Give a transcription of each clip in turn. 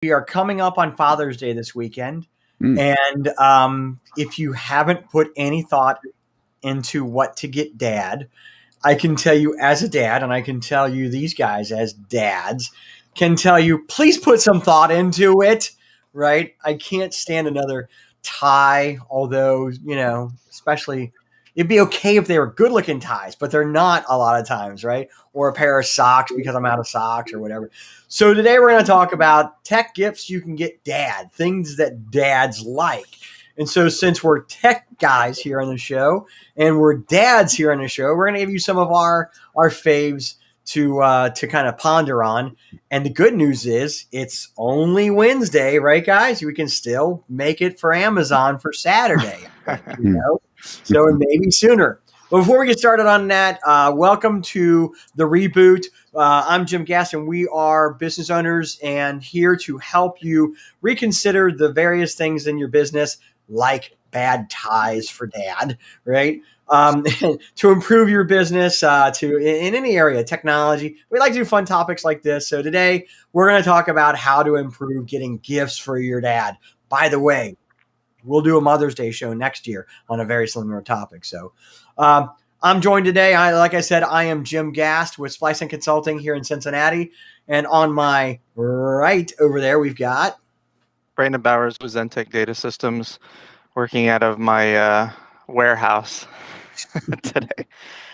We are coming up on Father's Day this weekend. Mm. And if you haven't put any thought into what to get dad, I can tell you as a dad, and I can tell you these guys as dads, can tell you, please put some thought into it, right? I can't stand another tie, although, especially it'd be okay if they were good looking ties, but they're not a lot of times, right? Or a pair of socks because I'm out of socks or whatever. So today we're going to talk about tech gifts you can get dad, things that dads like. And so since we're tech guys here on the show and we're dads here on the show, we're going to give you some of our faves to kind of ponder on. And the good news is it's only Wednesday, right, guys? We can still make it for Amazon for Saturday, so maybe sooner. But before we get started on that, welcome to the reboot. I'm Jim Gast, and we are business owners and here to help you reconsider the various things in your business, like bad ties for dad, right? To improve your business in any area, technology. We like to do fun topics like this. So today we're going to talk about how to improve getting gifts for your dad. By the way, we'll do a Mother's Day show next year on a very similar topic. So I'm joined today. Like I said, I am Jim Gast with Splice and Consulting here in Cincinnati. And on my right over there, we've got Brandon Bowers with Zentech Data Systems, working out of my warehouse today.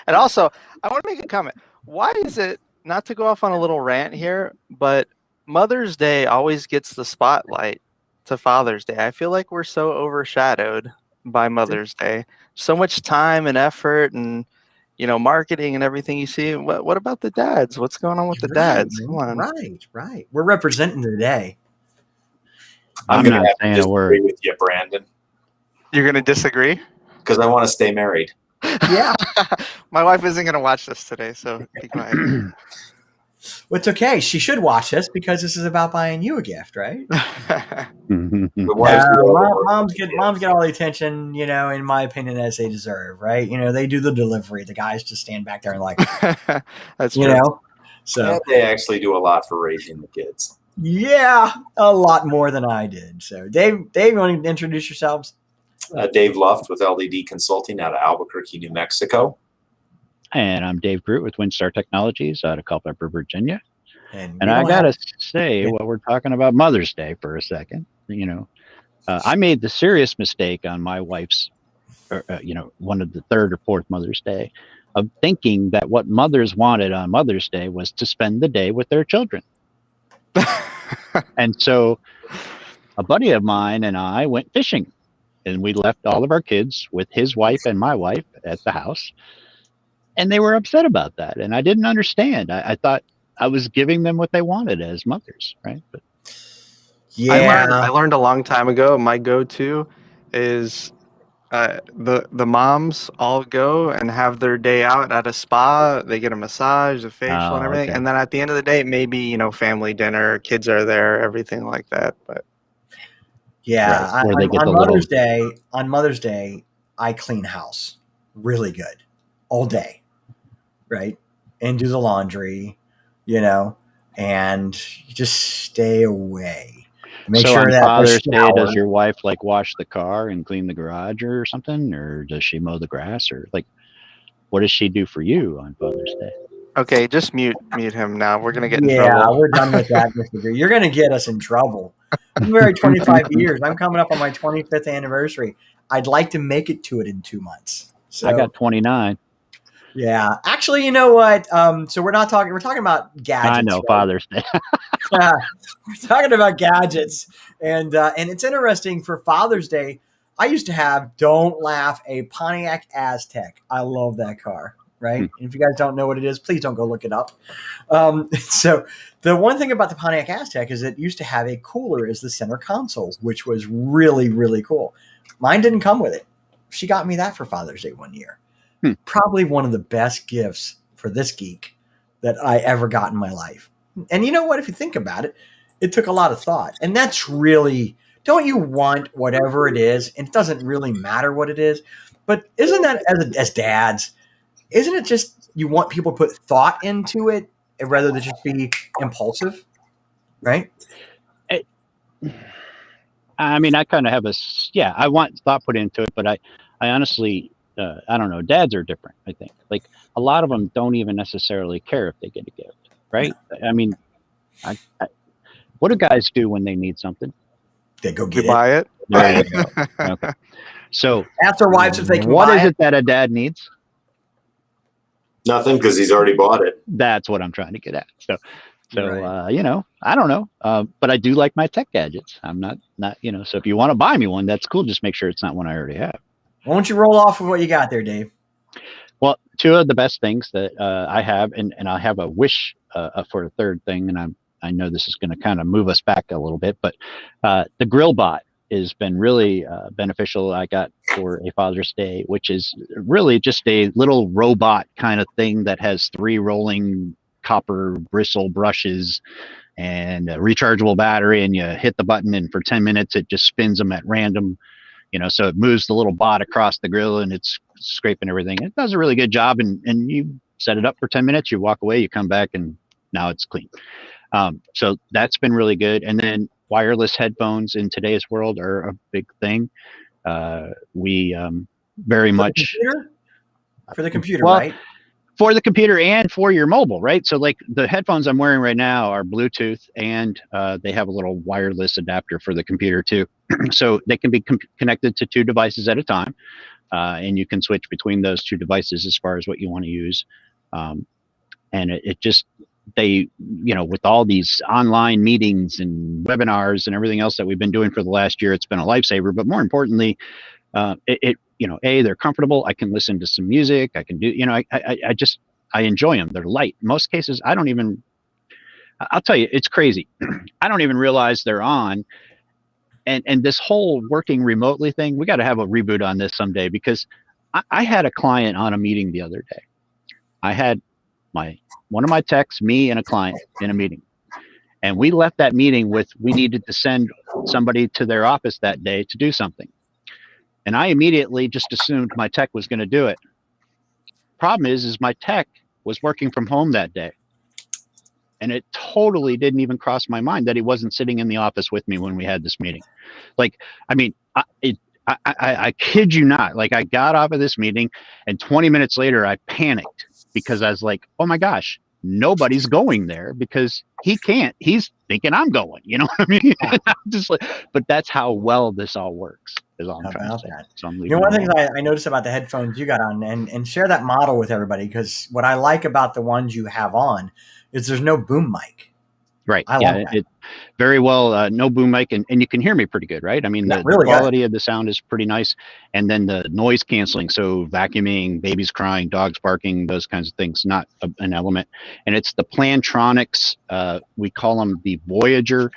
And also, I want to make a comment. Why is it, not to go off on a little rant here, but Mother's Day always gets the spotlight to Father's Day? I feel like we're so overshadowed by Mother's Day. So much time and effort and, marketing and everything you see. What about the dads? What's going on with the dads? Come on. Right. We're representing the day. I'm going to have to disagree with you, Brandon. You're going to disagree? Because I want to stay married. Yeah. My wife isn't going to watch this today, so be quiet. Well, it's okay. She should watch this because this is about buying you a gift, right? Moms get all the attention, in my opinion, as they deserve, right? They do the delivery. The guys just stand back there and that's true. So yeah, they actually do a lot for raising the kids. Yeah, a lot more than I did. So Dave, you want to introduce yourselves? Dave Luft with LDD Consulting out of Albuquerque, New Mexico. And I'm Dave Groot with WindStar Technologies out of Culpeper, Virginia. And I got to say, while we're talking about Mother's Day for a second, I made the serious mistake on my wife's, one of the third or fourth Mother's Day of thinking that what mothers wanted on Mother's Day was to spend the day with their children. And so a buddy of mine and I went fishing, and we left all of our kids with his wife and my wife at the house. And they were upset about that. And I didn't understand. I thought I was giving them what they wanted as mothers, right? But yeah, I learned a long time ago. My go-to is the moms all go and have their day out at a spa. They get a massage, a facial, and everything. Okay. And then at the end of the day, maybe family dinner, kids are there, everything like that. But yeah, on Mother's Day, I clean house really good all day, right? And do the laundry, and just stay away. Make so sure on that Father's Day, does your wife wash the car and clean the garage or something, or does she mow the grass, or what does she do for you on Father's Day? Okay, just mute him now. We're gonna get in trouble. Yeah, we're done with that, Mr. Green. You're gonna get us in trouble. I'm married 25 years. I'm coming up on my 25th anniversary. I'd like to make it to it in 2 months. So, I got 29. Yeah, actually, you know what? So we're talking about gadgets. I know, right? Father's Day. We're talking about gadgets, and it's interesting for Father's Day. I used to have, don't laugh, a Pontiac Aztek. I love that car, right? And if you guys don't know what it is, please don't go look it up. So the one thing about the Pontiac Aztek is it used to have a cooler as the center console, which was really, really cool. Mine didn't come with it. She got me that for Father's Day one year. Probably one of the best gifts for this geek that I ever got in my life. And you know what? If you think about it, it took a lot of thought. And that's really, don't you want whatever it is? And it doesn't really matter what it is. But isn't that, as dads, isn't it just you want people to put thought into it rather than just be impulsive? Right? I mean, I kind of have I want thought put into it, but I honestly, I don't know. Dads are different, I think. Like, a lot of them don't even necessarily care if they get a gift, right? I mean, what do guys do when they need something? They go We get buy it. There you go. Okay. So ask their wives if they can what buy is it that a dad needs? Nothing, because he's already bought it. That's what I'm trying to get at. So Right. you know, I don't know, but I do like my tech gadgets. I'm not, you know, so if you want to buy me one, that's cool. Just make sure it's not one I already have. Why don't you roll off with what you got there, Dave? Well, two of the best things that I have, and I have a wish for a third thing, and I know this is going to kind of move us back a little bit, but the grill bot has been really beneficial. I got for a Father's Day, which is really just a little robot kind of thing that has 3 rolling copper bristle brushes and a rechargeable battery, and you hit the button, and for 10 minutes it just spins them at random. You know, so it moves the little bot across the grill and it's scraping everything. It does a really good job, and you set it up for 10 minutes, you walk away, you come back, and now it's clean. So that's been really good. And then wireless headphones in today's world are a big thing. We very much for the computer, well, right? For the computer and for your mobile, right? So like the headphones I'm wearing right now are Bluetooth, and they have a little wireless adapter for the computer too. So they can be connected to 2 devices at a time, and you can switch between those 2 devices as far as what you want to use. And it just, they, you know, with all these online meetings and webinars and everything else that we've been doing for the last year, it's been a lifesaver. But more importantly, you know, they're comfortable. I can listen to some music. I can do, you know, I enjoy them. They're light. In most cases, I'll tell you, it's crazy. I don't even realize they're on. And this whole working remotely thing, we got to have a reboot on this someday, because I had a client on a meeting the other day. I had one of my techs, me, and a client in a meeting. And we left that meeting with, we needed to send somebody to their office that day to do something. And I immediately just assumed my tech was going to do it. Problem is my tech was working from home that day. And it totally didn't even cross my mind that he wasn't sitting in the office with me when we had this meeting. Like, I mean, I kid you not. Like, I got off of this meeting, and 20 minutes later, I panicked because I was like, oh my gosh, nobody's going there because he can't. He's thinking I'm going. You know what I mean? Just like, but that's how well this all works. Is all I'm trying to say. So I'm leaving. One thing I noticed about the headphones you got on, and share that model with everybody, because what I like about the ones you have on is there's no boom mic. Right. It very well, no boom mic, and you can hear me pretty good, right? I mean, the quality of the sound is pretty nice. And then the noise canceling, so vacuuming, babies crying, dogs barking, those kinds of things, not an element. And it's the Plantronics, we call them the Voyager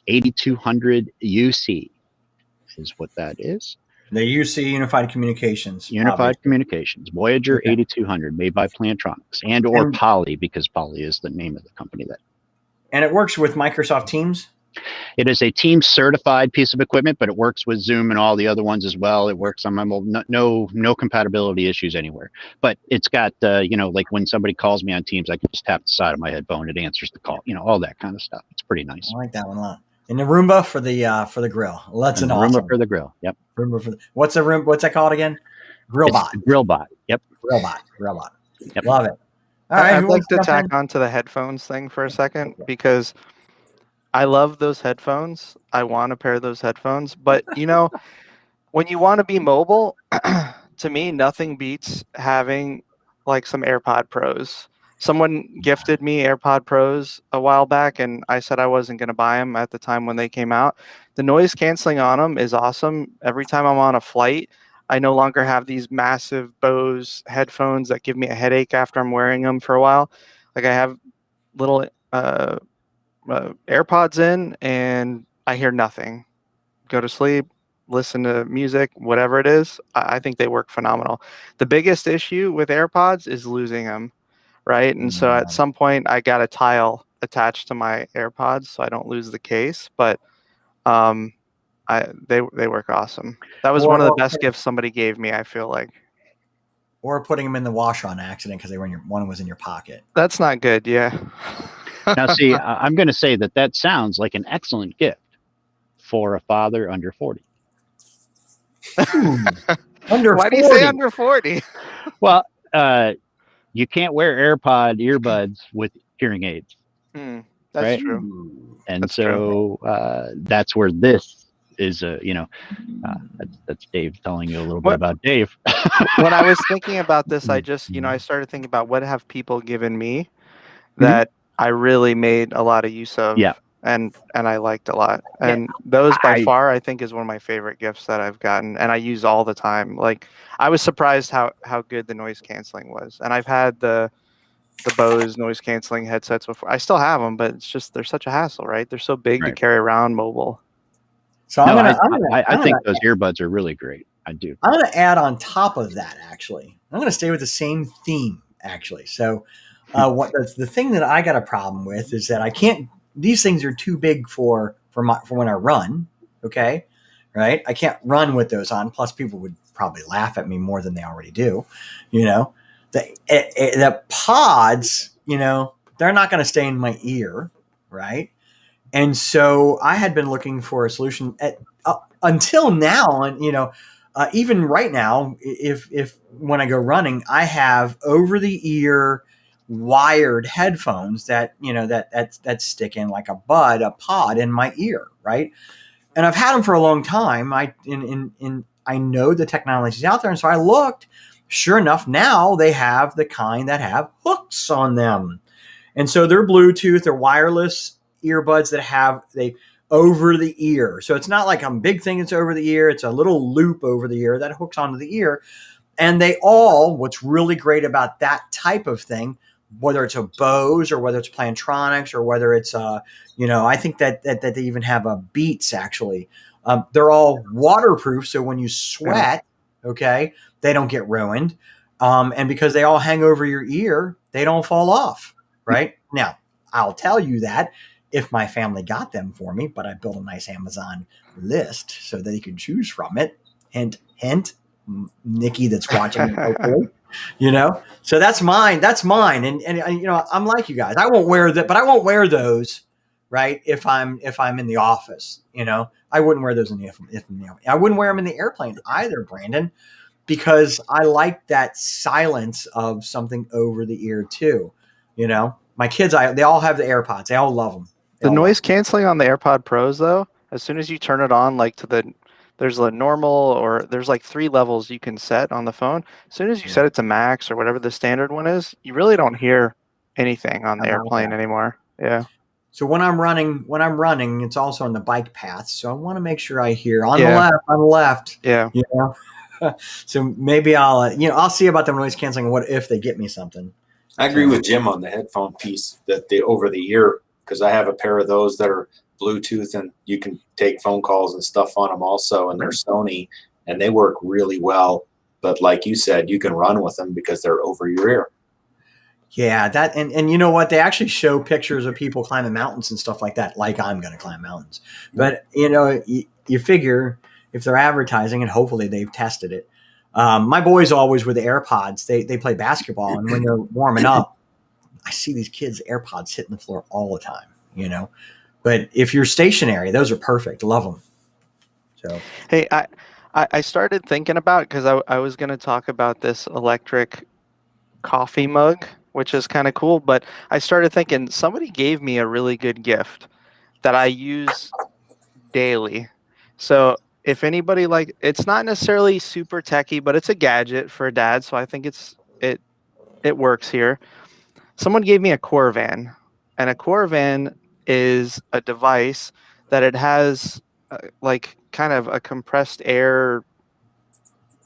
8200 UC is what that is. The UC, Unified Communications. Unified Communications, Voyager 8200, made by Plantronics or Poly, because Poly is the name of the company that. And it works with Microsoft Teams? It is a Teams certified piece of equipment, but it works with Zoom and all the other ones as well. It works on my mobile. No compatibility issues anywhere. But it's got, you know, like when somebody calls me on Teams, I can just tap the side of my headphone. It answers the call. You know, all that kind of stuff. It's pretty nice. I like that one a lot. And the Roomba for the grill. That's an awesome. Roomba for the grill. Yep. Roomba for what's that called again? Grillbot. Grillbot. Yep. Grillbot. Yep. Love it. All right, I'd like to tack onto the headphones thing for a second, because I love those headphones. I want a pair of those headphones. But, you know, when you want to be mobile, to me, nothing beats having like some Airpod Pros. Someone gifted me Airpod Pros a while back, and I said I wasn't going to buy them at the time when they came out. The noise canceling on them is awesome. Every time I'm on a flight, I no longer have these massive Bose headphones that give me a headache after I'm wearing them for a while. Like, I have little AirPods in, and I hear nothing. Go to sleep, listen to music, whatever it is. I think they work phenomenal. The biggest issue with AirPods is losing them, right? And so at some point, I got a tile attached to my AirPods so I don't lose the case. But they work awesome. That was one of the best gifts somebody gave me, I feel like. Or putting them in the washer on accident because one was in your pocket. That's not good, yeah. Now, see, I'm going to say that sounds like an excellent gift. for a father under 40. Under Why 40. do you say under 40? Well, you can't wear AirPod earbuds with hearing aids. That's right? true. And That's so that's where this is, that's Dave telling you a little bit about Dave. When I was thinking about this, I just, I started thinking about what have people given me that I really made a lot of use of. Yeah. And I liked a lot. And those by far, I think, is one of my favorite gifts that I've gotten. And I use all the time. Like, I was surprised how good the noise canceling was. And I've had the Bose noise canceling headsets before. I still have them, but it's just, they're such a hassle, right? They're so big to carry around mobile. So I think those earbuds are really great. I do. I'm going to add on top of that, actually. I'm going to stay with the same theme, actually. So the thing that I got a problem with is that I can't, these things are too big for when I run. Okay. Right. I can't run with those on. Plus people would probably laugh at me more than they already do. The pods, they're not going to stay in my ear. Right. And so I had been looking for a solution until now. And, even right now, if when I go running, I have over the ear wired headphones that stick in like a pod in my ear, right? And I've had them for a long time. I know the technology's out there, and so I looked. Sure enough, now they have the kind that have hooks on them, and so they're Bluetooth, they're wireless earbuds that have over the ear. So it's not like a big thing that's over the ear. It's a little loop over the ear that hooks onto the ear. And what's really great about that type of thing, whether it's a Bose or whether it's Plantronics or whether it's I think that they even have a Beats actually. They're all waterproof, so when you sweat, okay, they don't get ruined. And because they all hang over your ear, they don't fall off. Right? Now, I'll tell you that if my family got them for me, but I built a nice Amazon list so they could choose from it. Hint, hint. Nikki that's watching it, hopefully, so that's mine. And I'm like you guys, I won't wear that, but I won't wear those, right? If I'm in the office, I wouldn't wear those I wouldn't wear them in the airplane either, Brandon, because I like that silence of something over the ear too. My kids, they all have the AirPods. They all love them. The noise canceling on the Airpod Pros, though, as soon as you turn it on, like there's a normal, or there's like 3 levels you can set on the phone. As soon as you set it to max or whatever the standard one is, you really don't hear anything on the airplane anymore. Yeah. So when I'm running, it's also on the bike path. So I want to make sure I hear on the left. Yeah. So maybe I'll see about the noise canceling. What if they get me something? I agree with Jim on the headphone piece, that the over the ear, because I have a pair of those that are Bluetooth and you can take phone calls and stuff on them also, and they're Sony and they work really well. But like you said, you can run with them because they're over your ear. Yeah, that and you know what? They actually show pictures of people climbing mountains and stuff like that, like I'm going to climb mountains. But you figure if they're advertising, and hopefully they've tested it. My boys always with the AirPods. They play basketball, and when they're warming up, I see these kids' AirPods hitting the floor all the time. But if you're stationary, those are perfect. Love them. So hey, I started thinking about, because I was going to talk about this electric coffee mug, which is kind of cool. But I started thinking somebody gave me a really good gift that I use daily. So if anybody it's not necessarily super techy, but it's a gadget for a dad. So I think it works here. Someone gave me a Corvan, and a Corvan is a device that it has kind of a compressed air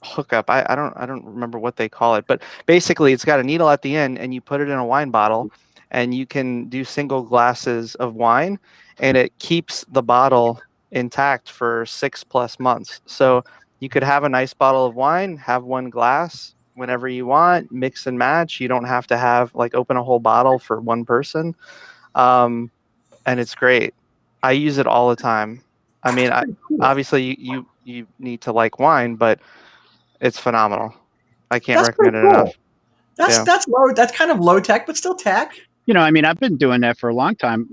hookup. I don't remember what they call it, but basically it's got a needle at the end, and you put it in a wine bottle, and you can do single glasses of wine, and it keeps the bottle intact for 6+ months. So you could have a nice bottle of wine, have one glass whenever you want, mix and match. You don't have to have open a whole bottle for one person. And it's great. I use it all the time. I mean, obviously you need to like wine, but it's phenomenal. I can't recommend it enough. That's low. That's kind of low tech, but still tech. I've been doing that for a long time.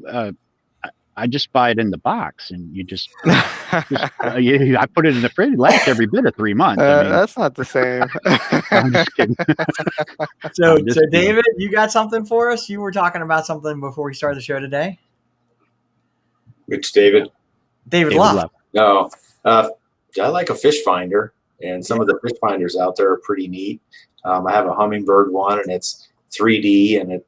I just buy it in the box, and you just I put it in the fridge. It lasts every bit of 3 months. I mean, that's not the same. I'm just kidding. So David, you got something for us? You were talking about something before we started the show today. Which David? David Love. No, I like a fish finder, and some of the fish finders out there are pretty neat. I have a Humminbird one, and it's 3D, and it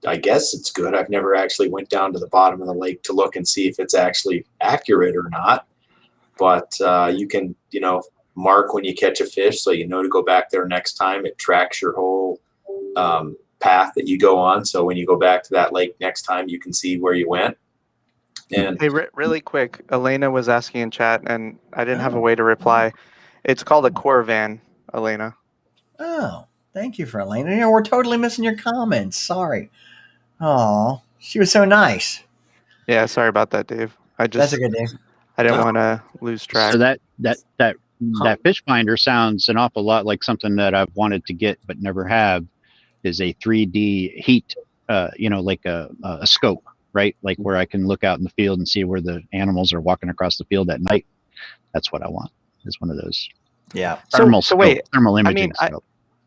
I guess it's good. I've never actually went down to the bottom of the lake to look and see if it's actually accurate or not. But you can, mark when you catch a fish, so you know to go back there next time. It tracks your whole path that you go on, so when you go back to that lake next time, you can see where you went. And hey, really quick, Elena was asking in chat, and I didn't have a way to reply. It's called a Corvan, Elena. Oh, thank you for Elena. We're totally missing your comments. Sorry. Oh, she was so nice. Yeah, sorry about that, Dave. That's a good name. I didn't want to lose track. So that fish finder sounds an awful lot like something that I've wanted to get but never have. Is a 3D heat, like a scope, right? Like where I can look out in the field and see where the animals are walking across the field at night. That's what I want. Is one of those. Yeah. Thermal imaging.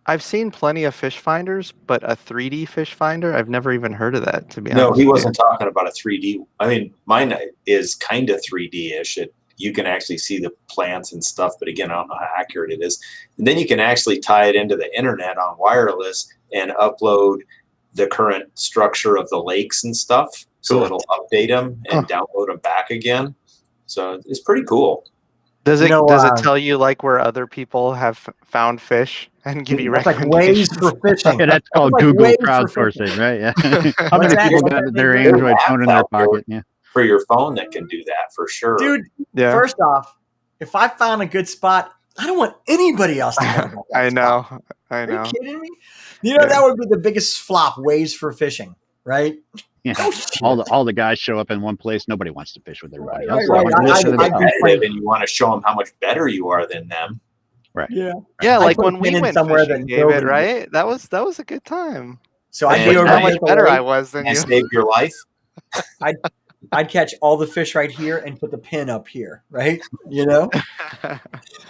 I've seen plenty of fish finders, but a 3D fish finder, I've never even heard of that, to be honest. No, he wasn't talking about a 3D. I mean, mine is kind of 3D-ish. You can actually see the plants and stuff, but again, I don't know how accurate it is. And then you can actually tie it into the internet on wireless and upload the current structure of the lakes and stuff. So it'll update them and download them back again. So it's pretty cool. Does it tell you like where other people have found fish and give you recommendations? Like ways for fishing. Yeah, that's called Google crowdsourcing, right? Yeah. How many people got their Android phone in their pocket? Yeah. For your phone that can do that for sure. Dude, first off, if I found a good spot, I don't want anybody else to know about that I know. spot. Are you kidding me? That would be the biggest flop, ways for fishing, right? Yeah. All the guys show up in one place. Nobody wants to fish with everybody else. Right. And you want to show them how much better you are than them. Right. Yeah. Yeah, like when we went fishing, David, right? That was a good time. So I'd be over how much better I was than you. Saved your life. I'd catch all the fish right here and put the pin up here, right?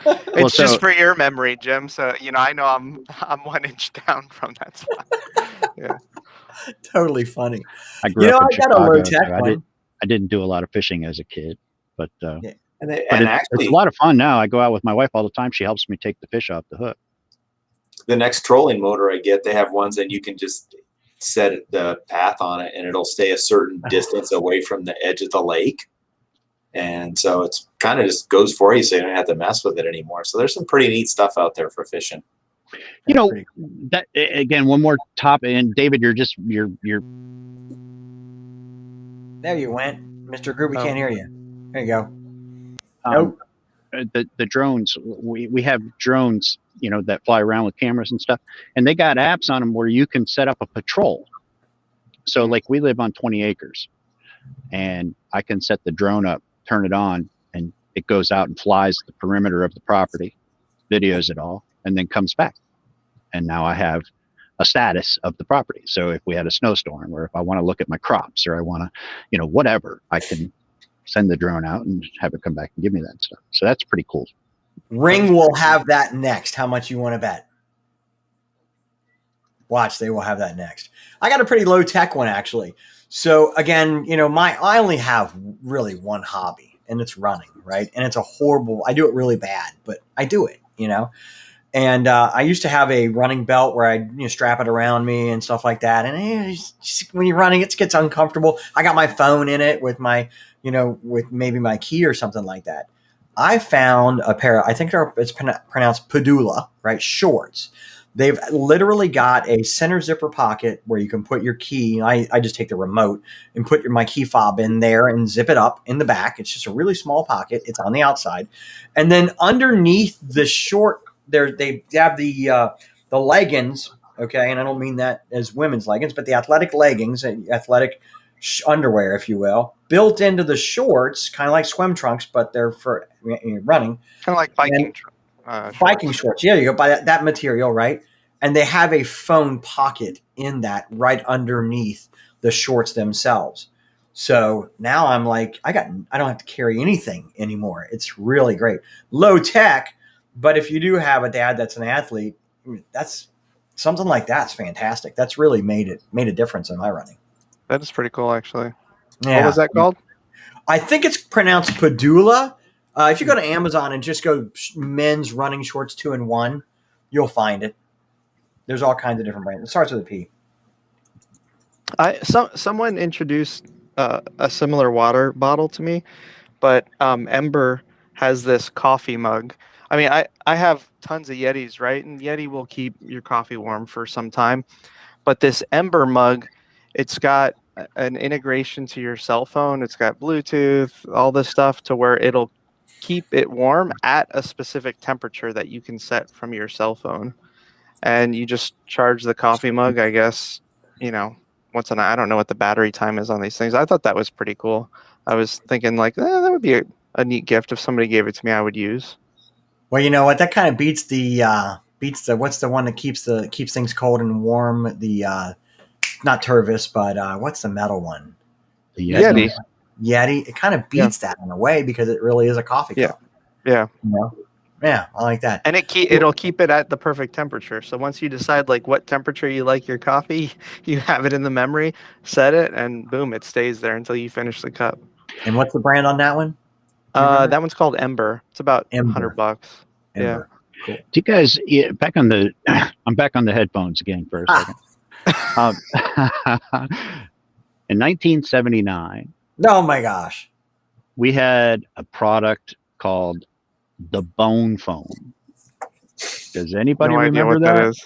It's just for your memory, Jim. So I know I'm 1 inch down from that spot. Yeah. Totally funny. I grew up in I got a low tech one. I didn't do a lot of fishing as a kid, but actually, it's a lot of fun now. I go out with my wife all the time. She helps me take the fish off the hook. The next trolling motor I get, they have ones that you can just set the path on it, and it'll stay a certain distance away from the edge of the lake. And so it's kind of just goes for you, so you don't have to mess with it anymore. So there's some pretty neat stuff out there for fishing. That again, one more topic, and David, you're there you went, Mr. Group. We can't hear you. There you go. Nope. The drones, we have drones, that fly around with cameras and stuff, and they got apps on them where you can set up a patrol. So like we live on 20 acres, and I can set the drone up, turn it on, and it goes out and flies the perimeter of the property, videos it all, and then comes back. And now I have a status of the property. So if we had a snowstorm, or if I want to look at my crops, or I want to, whatever, I can send the drone out and have it come back and give me that stuff. So that's pretty cool. Ring will have that next. How much you want to bet? Watch, they will have that next. I got a pretty low tech one, actually. So again, I only have really one hobby, and it's running, right? And it's I do it really bad, but I do it, And I used to have a running belt where I'd strap it around me and stuff like that. And when you're running, it gets uncomfortable. I got my phone in it with my, with maybe my key or something like that. I found a pair, I think it's pronounced Padula, right? Shorts. They've literally got a center zipper pocket where you can put your key. I just take the remote and put my key fob in there and zip it up in the back. It's just a really small pocket. It's on the outside. And then underneath the short, they have the leggings, okay, and I don't mean that as women's leggings, but the athletic leggings, athletic underwear, if you will, built into the shorts, kind of like swim trunks, but they're for running. Kind of like biking biking shorts. Yeah, you go buy that material, right? And they have a phone pocket in that right underneath the shorts themselves. So now I'm like, I don't have to carry anything anymore. It's really great. Low tech, but if you do have a dad that's an athlete, that's something like that's fantastic. That's really made a difference in my running. That is pretty cool, actually. Yeah. What was that called? I think it's pronounced Padula. If you go to Amazon and just go men's running shorts 2-in-1, you'll find it. There's all kinds of different brands. It starts with a P. Someone introduced a similar water bottle to me, but Ember has this coffee mug. I mean, I have tons of Yetis, right? And Yeti will keep your coffee warm for some time. But this Ember mug, it's got an integration to your cell phone. It's got Bluetooth, all this stuff to where it'll keep it warm at a specific temperature that you can set from your cell phone. And you just charge the coffee mug, I guess, once a night. I don't know what the battery time is on these things. I thought that was pretty cool. I was thinking like, that would be a neat gift if somebody gave it to me. I would use. Well, you know what? That kind of beats the what's the one that keeps things cold and warm? The not Tervis, but what's the metal one? The Yeti. Yeti. It kind of beats that in a way because it really is a coffee cup. Yeah. Yeah, I like that. And it'll keep it at the perfect temperature. So once you decide like what temperature you like your coffee, you have it in the memory, set it, and boom, it stays there until you finish the cup. And what's the brand on that one? That one's called Ember. It's about Ember. $100. Ember. Yeah. Cool. Do you guys I'm back on the headphones again for a second. In 1979, oh my gosh, we had a product called the bone phone. Does anybody No idea remember what that that? is.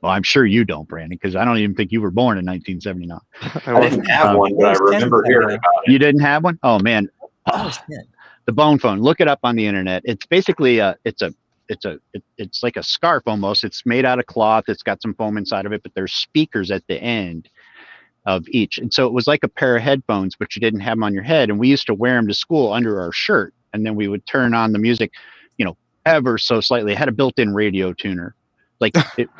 Well, I'm sure you don't, Brandon, because I don't even think you were born in 1979. I didn't have one, but I remember hearing about it. You didn't have one? Oh man, the bone phone. Look it up on the internet. It's basically it's like a scarf almost. It's made out of cloth. It's got some foam inside of it, but there's speakers at the end of each. And so it was like a pair of headphones, but you didn't have them on your head. And we used to wear them to school under our shirt. And then we would turn on the music, ever so slightly. It had a built-in radio tuner. Like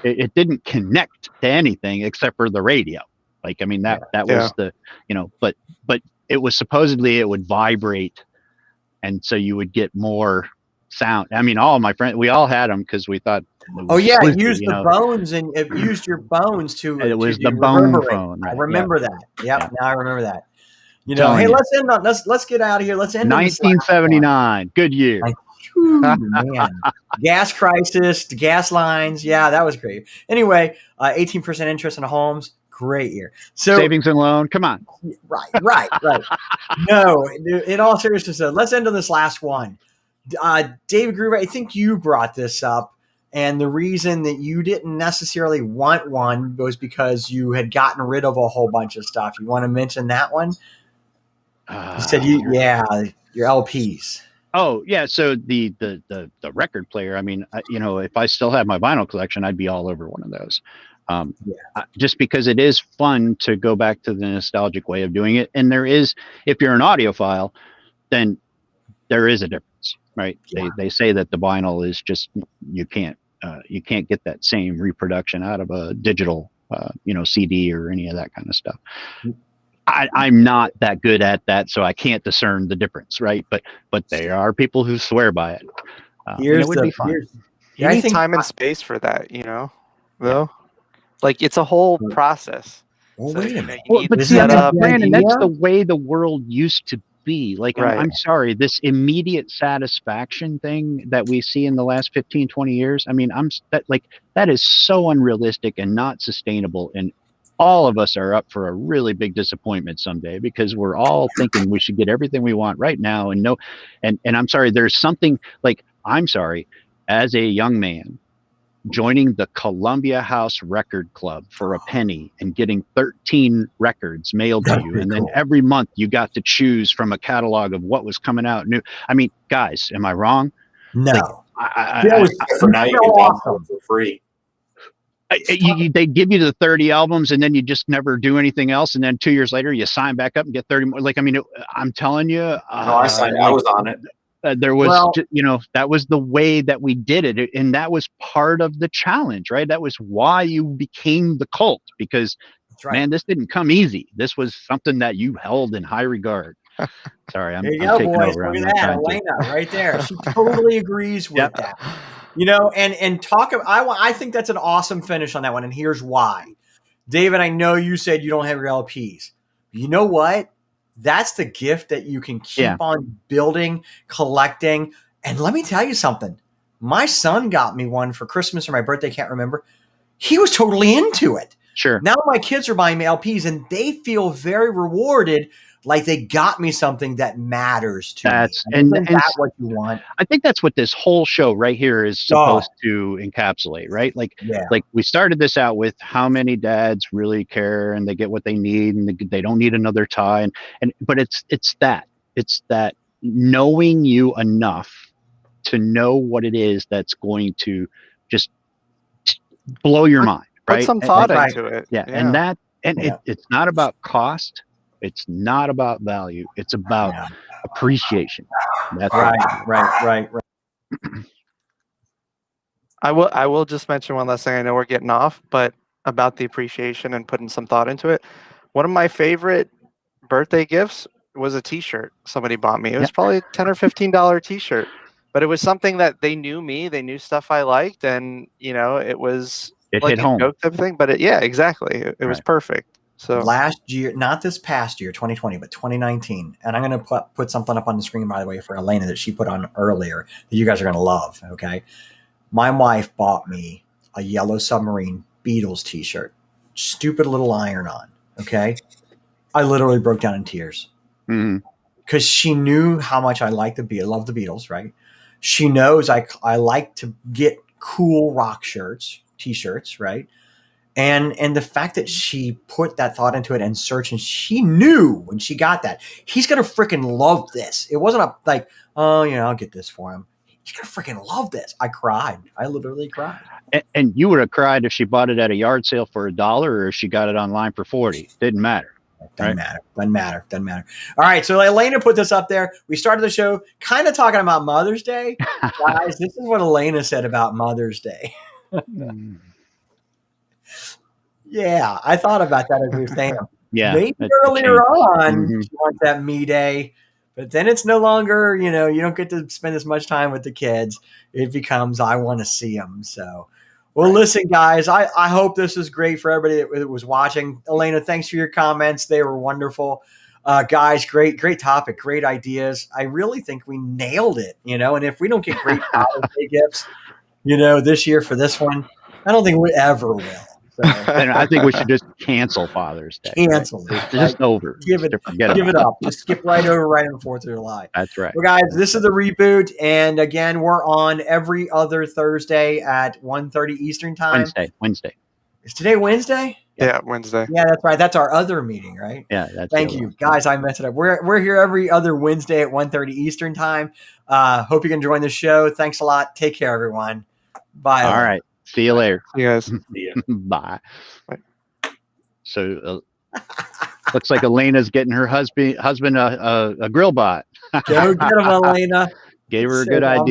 it didn't connect to anything except for the radio. Like, I mean, that was the, but it was supposedly it would vibrate. And so you would get more sound. I mean, all of my friends, we all had them because we thought. It used the bones and it used your bones to. It was the bone phone. Right? I remember that. Yep. Yeah. Now I remember that. Hey, let's get out of here. Let's end 1979. Good year. Man. Gas crisis, the gas lines. Yeah, that was great. Anyway, 18% interest in homes. Great year. So savings and loan. Come on. Right. No, in all seriousness, let's end on this last one. David Gruber, I think you brought this up, and the reason that you didn't necessarily want one was because you had gotten rid of a whole bunch of stuff. You want to mention that one? You said your LPs. Oh yeah, so the record player. I mean, if I still had my vinyl collection, I'd be all over one of those. Just because it is fun to go back to the nostalgic way of doing it, and there is, if you're an audiophile, then there is a difference, right? Yeah. They say that the vinyl is just you can't get that same reproduction out of a digital CD or any of that kind of stuff. I'm not that good at that, so I can't discern the difference, right? But there are people who swear by it. It would be fun. You need time and space for that, though. Like it's a whole process. Well, wait a minute. Brandon, that's the way the world used to be. Like, right. I'm sorry, this immediate satisfaction thing that we see in the last 15, 20 years. I mean, that is so unrealistic and not sustainable. And all of us are up for a really big disappointment someday because we're all thinking we should get everything we want right now. And I'm sorry, there's something like, I'm sorry, as a young man, joining the Columbia House Record Club for a penny and getting 13 records mailed to you. And then every month you got to choose from a catalog of what was coming out new. I mean, guys, am I wrong? No. Now you get awesome for free. They give you the 30 albums and then you just never do anything else. And then 2 years later, you sign back up and get 30 more. Like, I mean, I'm telling you. I signed. I was on it. There was, that was the way that we did it. And that was part of the challenge, right? That was why you became the cult, because right. Man, this didn't come easy. This was something that you held in high regard. Sorry, I'm taking boys. over. Look at that, Elena, right there. She totally agrees with that. You know, and talk. I think that's an awesome finish on that one, and here's why. David, I know you said you don't have your LPs. You know what? That's the gift that you can keep on building, collecting. And let me tell you something. My son got me one for Christmas or my birthday, can't remember. He was totally into it. Sure. Now my kids are buying me LPs, and they feel very rewarded, like they got me something that matters to me. And that's what you want. I think that's what this whole show right here is supposed to encapsulate, right? Like we started this out with how many dads really care and they get what they need and they don't need another tie. But it's that knowing you enough to know what it is that's going to just blow your mind. Right? Put some thought into it. Yeah. It's not about cost. It's not about value. It's about appreciation. That's right. I will just mention one last thing. I know we're getting off, but about the appreciation and putting some thought into it. One of my favorite birthday gifts was a T-shirt somebody bought me. It was probably a $10 or $15 T-shirt, but it was something that they knew me. They knew stuff I liked, and it was like hit home. Joke type of thing. But exactly. It was perfect. So last year, not this past year, 2020, but 2019. And I'm going to put something up on the screen, by the way, for Elena that she put on earlier that you guys are going to love. Okay. My wife bought me a Yellow Submarine Beatles t-shirt, stupid little iron on. Okay. I literally broke down in tears because she knew how much I love the Beatles. Right. She knows I like to get cool rock t-shirts. Right. And the fact that she put that thought into it and searched, and she knew when she got that, he's going to freaking love this. It wasn't I'll get this for him. He's going to freaking love this. I cried. I literally cried. And you would have cried if she bought it at a yard sale for $1 or if she got it online for $40. Didn't matter. Doesn't matter. All right. So Elena put this up there. We started the show kind of talking about Mother's Day. Guys, this is what Elena said about Mother's Day. Yeah, I thought about that as we were saying. Maybe earlier on, she wants that me day, but then it's no longer, you don't get to spend as much time with the kids. It becomes, I want to see them. So, well, listen, guys, I hope this is great for everybody that was watching. Elena, thanks for your comments. They were wonderful. Guys, great topic, great ideas. I really think we nailed it, and if we don't get great Father's Day gifts, this year for this one, I don't think we ever will. So, and I think we should just cancel Father's Day. Cancel it. Just over. Give it up. Just skip right over right on the 4th of July. That's right. Well, guys, this is the reboot. And again, we're on every other Thursday at 1:30 Eastern time. Wednesday. Is today Wednesday? Yeah, Wednesday. Yeah, that's right. That's our other meeting, right? Yeah. Thank you. Guys, I messed it up. We're here every other Wednesday at 1:30 Eastern time. Hope you can join the show. Thanks a lot. Take care, everyone. Bye. All right. See you later. See you guys. Bye. So looks like Elena's getting her husband a grill bot. Go get him, Elena. Gave her a good idea.